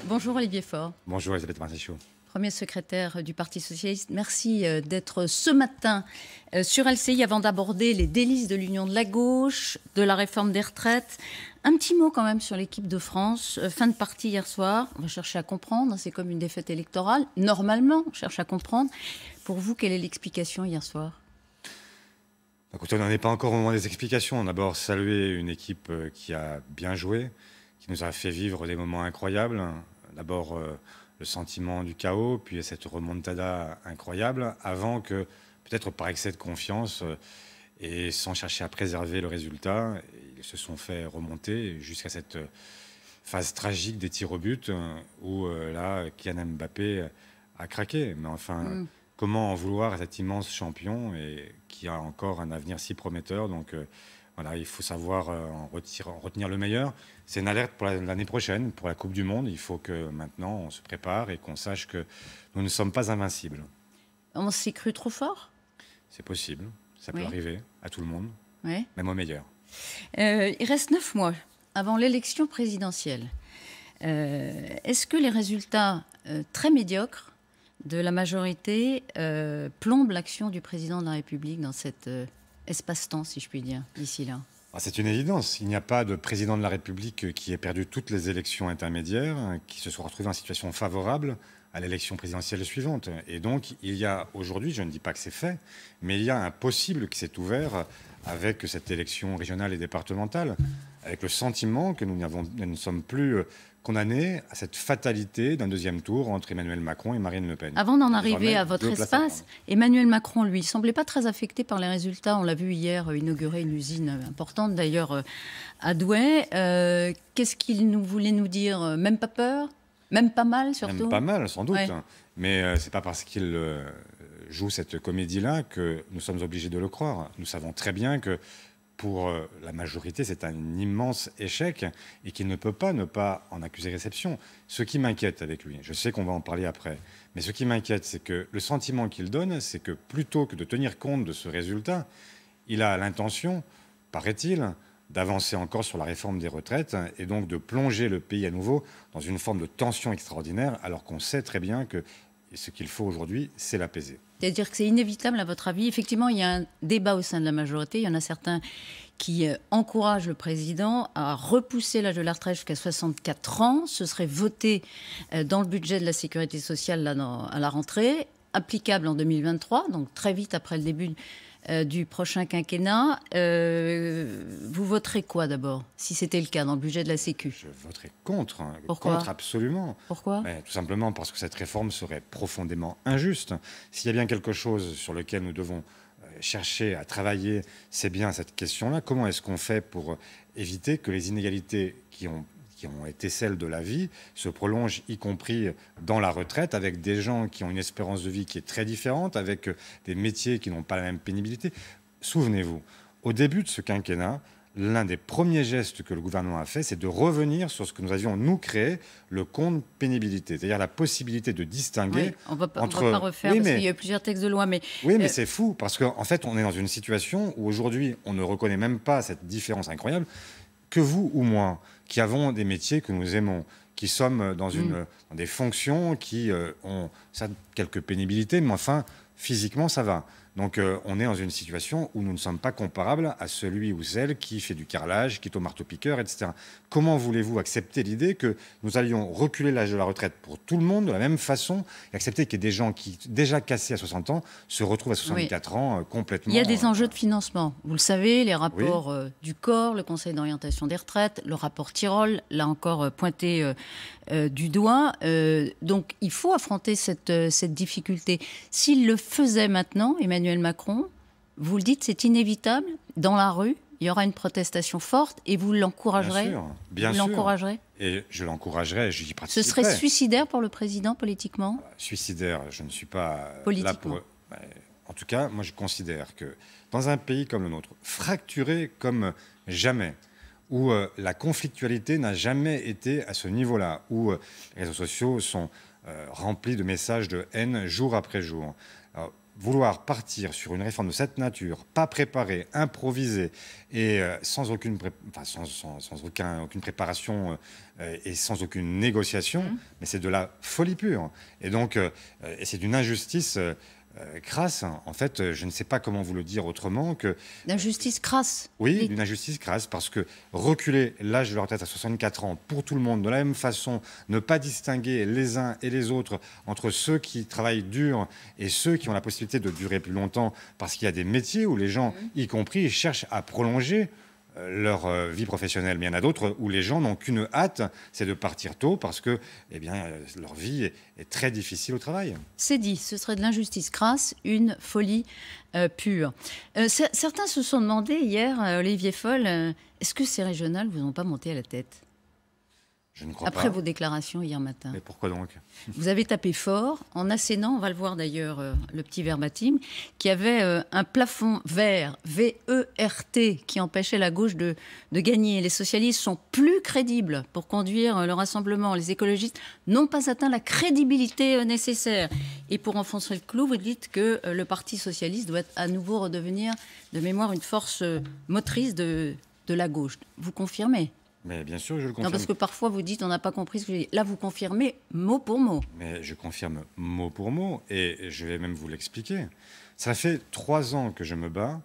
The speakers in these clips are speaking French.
Bonjour Olivier Faure. Bonjour Elisabeth Martichoux. Premier secrétaire du Parti socialiste. Merci d'être ce matin sur LCI avant d'aborder les délices de l'union de la gauche, de la réforme des retraites. Un petit mot quand même sur l'équipe de France. Fin de partie hier soir. On va chercher à comprendre. C'est comme une défaite électorale. Normalement, on cherche à comprendre. Pour vous, quelle est l'explication hier soir ? Écoutez, on n'en est pas encore au moment des explications. D'abord, saluer une équipe qui a bien joué, qui nous a fait vivre des moments incroyables. D'abord, le sentiment du chaos, puis cette remontada incroyable, avant que, peut-être par excès de confiance, et sans chercher à préserver le résultat, ils se sont fait remonter jusqu'à cette phase tragique des tirs au but, où là, Kylian Mbappé a craqué. Mais enfin, comment en vouloir à cet immense champion et qui a encore un avenir si prometteur. Donc voilà, il faut savoir en retenir le meilleur. C'est une alerte pour l'année prochaine, pour la Coupe du Monde. Il faut que maintenant on se prépare et qu'on sache que nous ne sommes pas invincibles. On s'est cru trop fort ? C'est possible, ça peut arriver à tout le monde, même au meilleur. Il reste 9 mois avant l'élection présidentielle. Est-ce que les résultats très médiocres de la majorité plombe l'action du président de la République dans cet espace-temps, si je puis dire, d'ici là? C'est une évidence. Il n'y a pas de président de la République qui ait perdu toutes les élections intermédiaires, qui se soit retrouvé en situation favorable à l'élection présidentielle suivante. Et donc, il y a aujourd'hui, je ne dis pas que c'est fait, mais il y a un possible qui s'est ouvert avec cette élection régionale et départementale, avec le sentiment que nous ne sommes plus condamnés à cette fatalité d'un deuxième tour entre Emmanuel Macron et Marine Le Pen. Avant d'en arriver à votre espace, Emmanuel Macron, lui, semblait pas très affecté par les résultats. On l'a vu hier inaugurer une usine importante, d'ailleurs, à Douai. Qu'est-ce qu'il voulait nous dire? Même pas peur? Même pas mal, surtout? Même pas mal, sans doute. Ouais. Mais c'est pas parce qu'il joue cette comédie-là que nous sommes obligés de le croire. Nous savons très bien que pour la majorité, c'est un immense échec et qu'il ne peut pas ne pas en accuser réception. Ce qui m'inquiète avec lui, je sais qu'on va en parler après, mais ce qui m'inquiète, c'est que le sentiment qu'il donne, c'est que plutôt que de tenir compte de ce résultat, il a l'intention, paraît-il, d'avancer encore sur la réforme des retraites et donc de plonger le pays à nouveau dans une forme de tension extraordinaire, alors qu'on sait très bien que ce qu'il faut aujourd'hui, c'est l'apaiser. C'est-à-dire que c'est inévitable, à votre avis. Effectivement, il y a un débat au sein de la majorité. Il y en a certains qui encouragent le président à repousser l'âge de la retraite jusqu'à 64 ans. Ce serait voté dans le budget de la sécurité sociale là, à la rentrée, applicable en 2023, donc très vite après le début du prochain quinquennat. Vous voterez quoi d'abord, si c'était le cas dans le budget de la Sécu? Je voterai contre. Pourquoi? Contre, absolument. Pourquoi? Tout simplement parce que cette réforme serait profondément injuste. S'il y a bien quelque chose sur lequel nous devons chercher à travailler, c'est bien cette question-là. Comment est-ce qu'on fait pour éviter que les inégalités qui ont été celles de la vie, se prolongent, y compris dans la retraite, avec des gens qui ont une espérance de vie qui est très différente, avec des métiers qui n'ont pas la même pénibilité. Souvenez-vous, au début de ce quinquennat, l'un des premiers gestes que le gouvernement a fait, c'est de revenir sur ce que nous avions, nous, créé, le compte pénibilité, c'est-à-dire la possibilité de distinguer entre... On ne va pas refaire, parce qu'il y a plusieurs textes de loi, mais... Oui, mais c'est fou, parce qu'en fait, on est dans une situation où aujourd'hui, on ne reconnaît même pas cette différence incroyable, que vous ou moi, qui avons des métiers que nous aimons, qui sommes dans des fonctions qui ont quelques pénibilités, mais enfin, physiquement, ça va. Donc, on est dans une situation où nous ne sommes pas comparables à celui ou celle qui fait du carrelage, qui est au marteau-piqueur, etc. Comment voulez-vous accepter l'idée que nous allions reculer l'âge de la retraite pour tout le monde de la même façon et accepter qu'il y ait des gens qui, déjà cassés à 60 ans, se retrouvent à 64 ans complètement... Il y a des enjeux de financement. Vous le savez, les rapports du COR, le Conseil d'orientation des retraites, le rapport Tirole, l'a encore pointé du doigt. Donc, il faut affronter cette difficulté. S'il le faisait maintenant, Emmanuel Macron, vous le dites, c'est inévitable, dans la rue, il y aura une protestation forte et vous l'encouragerez? Bien sûr. L'encouragerez? Et je l'encouragerai, j'y participerai. Ce serait suicidaire pour le président, politiquement? Suicidaire, je ne suis pas là pour... En tout cas, moi je considère que dans un pays comme le nôtre, fracturé comme jamais, où la conflictualité n'a jamais été à ce niveau-là, où les réseaux sociaux sont remplis de messages de haine jour après jour. Alors, vouloir partir sur une réforme de cette nature, pas préparée, improvisée, et sans aucune préparation et sans aucune négociation, mais c'est de la folie pure. Et donc, et c'est d'une injustice crasse. En fait, je ne sais pas comment vous le dire autrement que... D'injustice crasse. Oui, d'une injustice crasse, parce que reculer l'âge de la retraite à 64 ans pour tout le monde de la même façon, ne pas distinguer les uns et les autres entre ceux qui travaillent dur et ceux qui ont la possibilité de durer plus longtemps, parce qu'il y a des métiers où les gens, y compris, cherchent à prolonger leur vie professionnelle. Mais il y en a d'autres où les gens n'ont qu'une hâte, c'est de partir tôt parce que leur vie est très difficile au travail. C'est dit, ce serait de l'injustice crasse, une folie pure. Certains se sont demandé hier, Olivier Faure, est-ce que ces régionales vous ont pas monté à la tête? Je ne crois pas. Après vos déclarations hier matin. Mais pourquoi donc? Vous avez tapé fort en assénant, on va le voir d'ailleurs, le petit verbatim, qui avait un plafond vert, V-E-R-T, qui empêchait la gauche de gagner. Les socialistes sont plus crédibles pour conduire le rassemblement. Les écologistes n'ont pas atteint la crédibilité nécessaire. Et pour enfoncer le clou, vous dites que le Parti socialiste doit à nouveau redevenir, de mémoire, une force motrice de la gauche. Vous confirmez? Mais bien sûr, je le confirme. Non, parce que parfois vous dites on n'a pas compris ce que j'ai dit. Là, vous confirmez mot pour mot. Mais je confirme mot pour mot, et je vais même vous l'expliquer. Ça fait 3 ans que je me bats,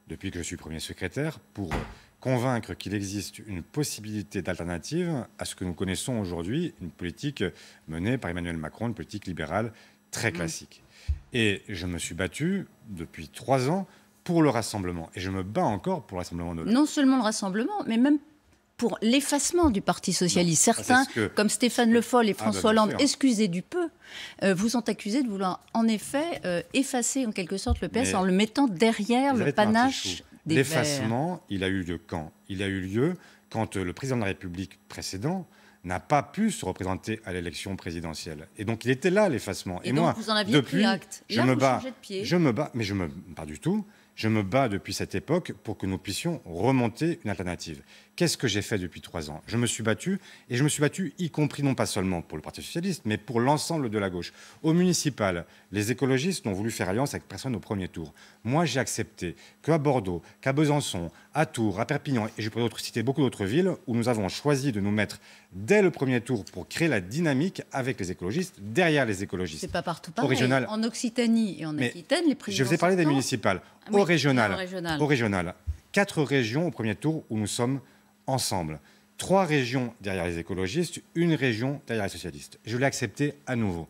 depuis que je suis premier secrétaire, pour convaincre qu'il existe une possibilité d'alternative à ce que nous connaissons aujourd'hui, une politique menée par Emmanuel Macron, une politique libérale très classique. Et je me suis battu depuis 3 ans pour le rassemblement. Et je me bats encore pour le rassemblement de... Non seulement le rassemblement, mais même pour l'effacement du Parti socialiste. Non, certains, comme Stéphane Le Foll et François Hollande, excusez du peu, vous ont accusé de vouloir en effet effacer en quelque sorte le PS en le mettant derrière le panache des Verts. L'effacement, il a eu lieu quand? Il a eu lieu quand le président de la République précédent n'a pas pu se représenter à l'élection présidentielle. Et donc il était là, l'effacement. Et donc moi, vous en aviez pris acte. Je me bats, mais je me pas du tout. Je me bats depuis cette époque pour que nous puissions remonter une alternative. Qu'est-ce que j'ai fait depuis 3 ans? Je me suis battu, et je me suis battu y compris non pas seulement pour le Parti socialiste, mais pour l'ensemble de la gauche. Au municipal, les écologistes n'ont voulu faire alliance avec personne au premier tour. Moi, j'ai accepté qu'à Bordeaux, qu'à Besançon, à Tours, à Perpignan, et je pourrais citer beaucoup d'autres villes, où nous avons choisi de nous mettre dès le premier tour pour créer la dynamique avec les écologistes, derrière les écologistes. C'est pas partout pareil. En Occitanie et en Aquitaine, les présidents... Je vous ai parlé des municipales. Au régional, 4 régions au premier tour où nous sommes ensemble. 3 régions derrière les écologistes, 1 région derrière les socialistes. Je l'ai accepté à nouveau.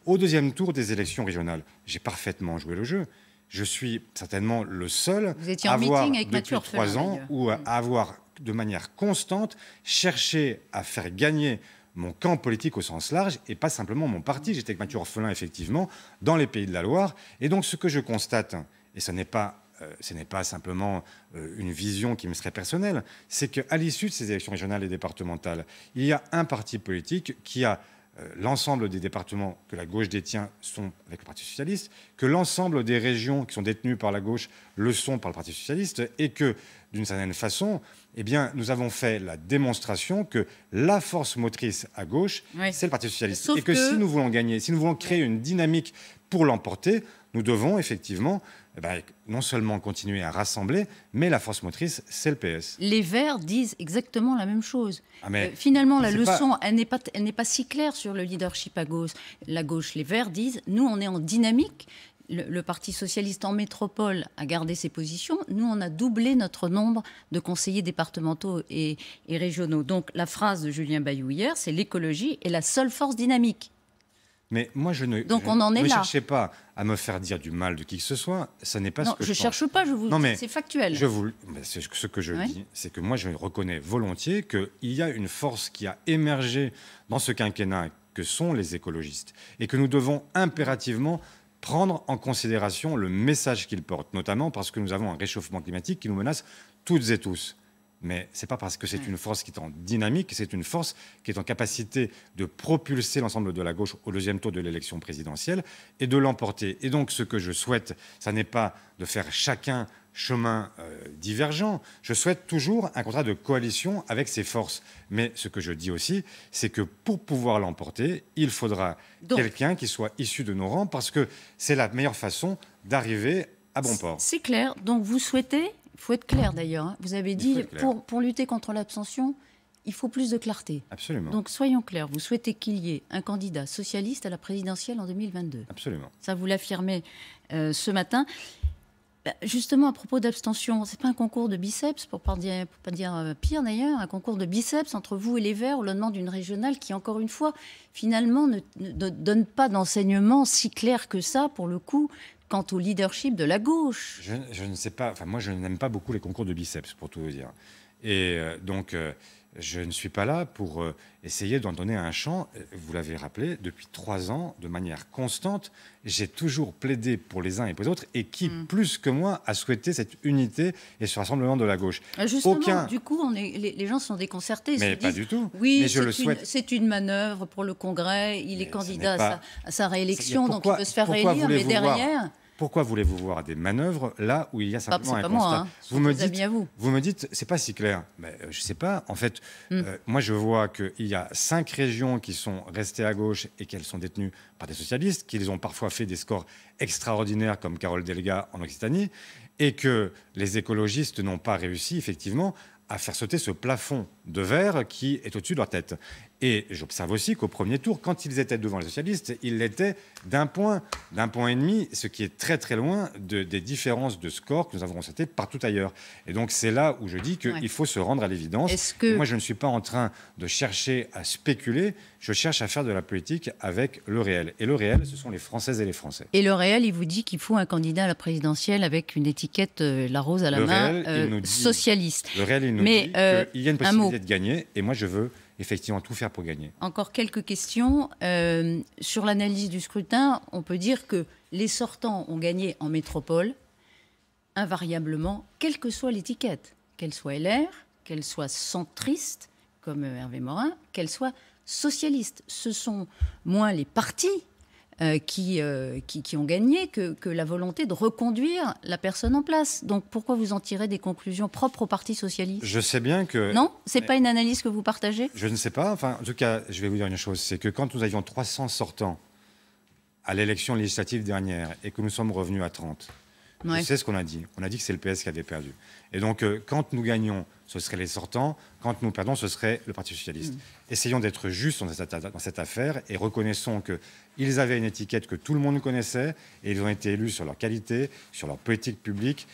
Au deuxième tour des élections régionales, j'ai parfaitement joué le jeu. Je suis certainement le seul à avoir, depuis 3 ans, ou à avoir de manière constante cherché à faire gagner mon camp politique au sens large, et pas simplement mon parti. J'étais avec Mathieu Orphelin, effectivement, dans les Pays de la Loire. Et donc, ce que je constate, et ce n'est pas simplement une vision qui me serait personnelle, c'est qu'à l'issue de ces élections régionales et départementales, il y a un parti politique qui a l'ensemble des départements que la gauche détient sont avec le Parti socialiste, que l'ensemble des régions qui sont détenues par la gauche le sont par le Parti socialiste, et que, d'une certaine façon, eh bien, nous avons fait la démonstration que la force motrice à gauche, c'est le Parti socialiste. Sauf et que si nous voulons gagner, si nous voulons créer une dynamique pour l'emporter, nous devons effectivement non seulement continuer à rassembler, mais la force motrice, c'est le PS. Les Verts disent exactement la même chose. Finalement, la leçon, elle n'est pas si claire sur le leadership à gauche. La gauche, les Verts disent, nous, on est en dynamique. Le Parti socialiste en métropole a gardé ses positions. Nous, on a doublé notre nombre de conseillers départementaux et régionaux. Donc, la phrase de Julien Bayou hier, c'est l'écologie est la seule force dynamique. Mais moi, je ne cherchez pas à me faire dire du mal de qui que ce soit. Ce n'est pas ce que je pense. Non, je cherche pas, c'est factuel. Ce que je dis, c'est que moi, je reconnais volontiers qu'il y a une force qui a émergé dans ce quinquennat, que sont les écologistes, et que nous devons impérativement prendre en considération le message qu'ils portent, notamment parce que nous avons un réchauffement climatique qui nous menace toutes et tous. Mais ce n'est pas parce que c'est une force qui est en dynamique, c'est une force qui est en capacité de propulser l'ensemble de la gauche au deuxième tour de l'élection présidentielle et de l'emporter. Et donc ce que je souhaite, ça n'est pas de faire chacun chemin divergent. Je souhaite toujours un contrat de coalition avec ces forces. Mais ce que je dis aussi, c'est que pour pouvoir l'emporter, il faudra quelqu'un qui soit issu de nos rangs, parce que c'est la meilleure façon d'arriver à bon port. C'est clair. Donc vous souhaitez, il faut être clair d'ailleurs, hein, vous avez dit, pour lutter contre l'abstention, il faut plus de clarté. Absolument. Donc soyons clairs, vous souhaitez qu'il y ait un candidat socialiste à la présidentielle en 2022. Absolument. Ça, vous l'affirmez ce matin. Justement, à propos d'abstention, c'est pas un concours de biceps, pour pas dire pire d'ailleurs, un concours de biceps entre vous et les Verts au lendemain d'une régionale qui, encore une fois, finalement ne donne pas d'enseignement si clair que ça, pour le coup, quant au leadership de la gauche. Je ne sais pas, moi je n'aime pas beaucoup les concours de biceps, pour tout vous dire. Et donc, je ne suis pas là pour essayer d'en donner un champ. Vous l'avez rappelé, depuis 3 ans, de manière constante, j'ai toujours plaidé pour les uns et pour les autres. Et qui, plus que moi, a souhaité cette unité et ce rassemblement de la gauche? Justement, du coup, les gens sont déconcertés. Mais pas du tout. Oui, mais je le souhaite. C'est une manœuvre pour le Congrès. Il est candidat à sa réélection, donc il peut se faire réélire. Mais derrière... Pourquoi voulez-vous voir des manœuvres là où il y a simplement un constat? Moi, hein. Vous me dites, c'est pas si clair. Mais je sais pas. En fait, moi je vois qu'il y a 5 régions qui sont restées à gauche et qu'elles sont détenues par des socialistes, qui les ont parfois fait des scores extraordinaires comme Carole Delga en Occitanie, et que les écologistes n'ont pas réussi effectivement à faire sauter ce plafond de verre qui est au-dessus de leur tête. Et j'observe aussi qu'au premier tour, quand ils étaient devant les socialistes, ils l'étaient d'un point et demi, ce qui est très très loin des différences de score que nous avons constatées partout ailleurs. Et donc c'est là où je dis qu'il faut se rendre à l'évidence. Moi, je ne suis pas en train de chercher à spéculer, je cherche à faire de la politique avec le réel. Et le réel, ce sont les Françaises et les Français. Et le réel, il vous dit qu'il faut un candidat à la présidentielle avec une étiquette, la rose à la main, socialiste. Le réel, il nous dit qu'il y a une possibilité de gagner, et moi je veux effectivement tout faire pour gagner. Encore quelques questions. Sur l'analyse du scrutin, on peut dire que les sortants ont gagné en métropole, invariablement, quelle que soit l'étiquette, qu'elle soit LR, qu'elle soit centriste, comme Hervé Morin, qu'elle soit socialiste. Ce sont moins les partis qui ont gagné que la volonté de reconduire la personne en place. Donc pourquoi vous en tirez des conclusions propres au Parti socialiste? Je sais bien que... Non, c'est pas une analyse que vous partagez? Je ne sais pas. Enfin, en tout cas, je vais vous dire une chose, c'est que quand nous avions 300 sortants à l'élection législative dernière et que nous sommes revenus à 30, je sais ce qu'on a dit. On a dit que c'est le PS qui avait perdu. Et donc, quand nous gagnons, ce seraient les sortants. Quand nous perdons, ce serait le Parti socialiste. Essayons d'être justes dans cette affaire et reconnaissons qu'ils avaient une étiquette que tout le monde connaissait et ils ont été élus sur leur qualité, sur leur politique publique,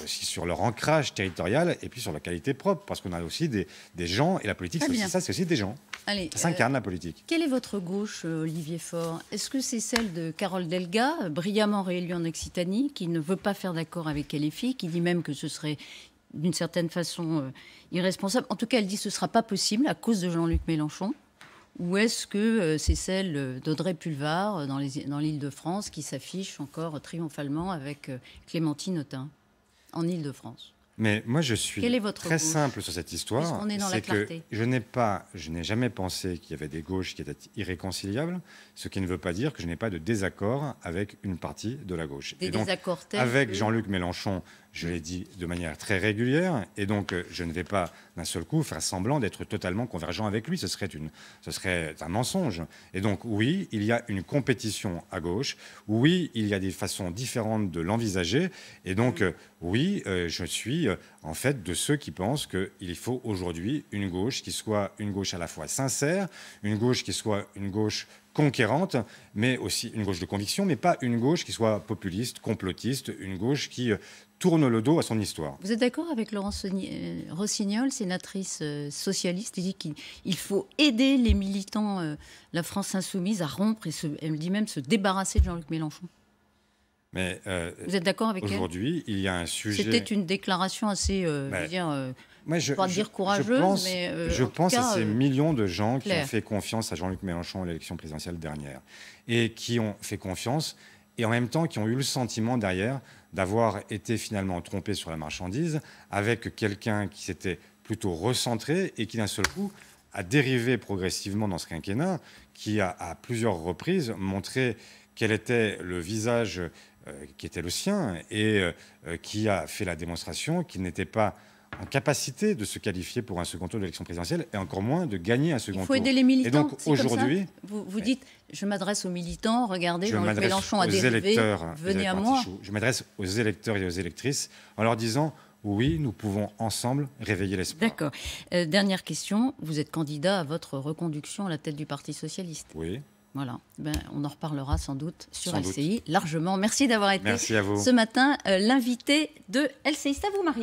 aussi sur leur ancrage territorial et puis sur leur qualité propre. Parce qu'on a aussi des gens, et la politique, c'est aussi des gens. Allez, ça incarne la politique. Quelle est votre gauche, Olivier Faure? Est-ce que c'est celle de Carole Delga, brillamment réélue en Occitanie, qui ne veut pas faire d'accord avec LFI, qui dit même que ce serait d'une certaine façon irresponsable? En tout cas, elle dit que ce ne sera pas possible à cause de Jean-Luc Mélenchon. Ou est-ce que c'est celle d'Audrey Pulvar dans l'Île-de-France qui s'affiche encore triomphalement avec Clémentine Autain en Île-de-France? Mais moi, je suis très simple sur cette histoire. C'est que je n'ai jamais pensé qu'il y avait des gauches qui étaient irréconciliables, ce qui ne veut pas dire que je n'ai pas de désaccord avec une partie de la gauche. Des désaccords avec Jean-Luc Mélenchon, je l'ai dit de manière très régulière, et donc je ne vais pas d'un seul coup faire semblant d'être totalement convergent avec lui. Ce serait un mensonge. Et donc oui, il y a une compétition à gauche. Oui, il y a des façons différentes de l'envisager. Et donc oui, je suis en fait de ceux qui pensent qu'il faut aujourd'hui une gauche qui soit une gauche à la fois sincère, une gauche qui soit une gauche conquérante, mais aussi une gauche de conviction, mais pas une gauche qui soit populiste, complotiste, une gauche qui tourne le dos à son histoire. Vous êtes d'accord avec Laurence Rossignol, sénatrice socialiste, qui dit qu'il faut aider les militants, la France insoumise, à rompre, et elle dit même se débarrasser de Jean-Luc Mélenchon? Mais vous êtes d'accord avec elle? Aujourd'hui, il y a un sujet... C'était une déclaration assez, je ne pas dire courageuse, je pense à ces millions de gens qui ont fait confiance à Jean-Luc Mélenchon à l'élection présidentielle dernière, et qui ont fait confiance, et en même temps qui ont eu le sentiment derrière d'avoir été finalement trompés sur la marchandise, avec quelqu'un qui s'était plutôt recentré et qui d'un seul coup a dérivé progressivement dans ce quinquennat, qui a à plusieurs reprises montré quel était le visage qui était le sien, et qui a fait la démonstration qu'il n'était pas en capacité de se qualifier pour un second tour de l'élection présidentielle et encore moins de gagner un second tour. Il faut aider les militants. Et donc aujourd'hui, vous dites, je m'adresse aux militants, regardez, Jean-Luc Mélenchon a dérivé, venez à moi. Je m'adresse aux électeurs et aux électrices en leur disant, oui, nous pouvons ensemble réveiller l'espoir. D'accord. Dernière question, vous êtes candidat à votre reconduction à la tête du Parti socialiste. Oui. Voilà, on en reparlera sans doute sur LCI largement. Merci d'avoir été à vous. Ce matin l'invité de LCI. C'est à vous, Marie.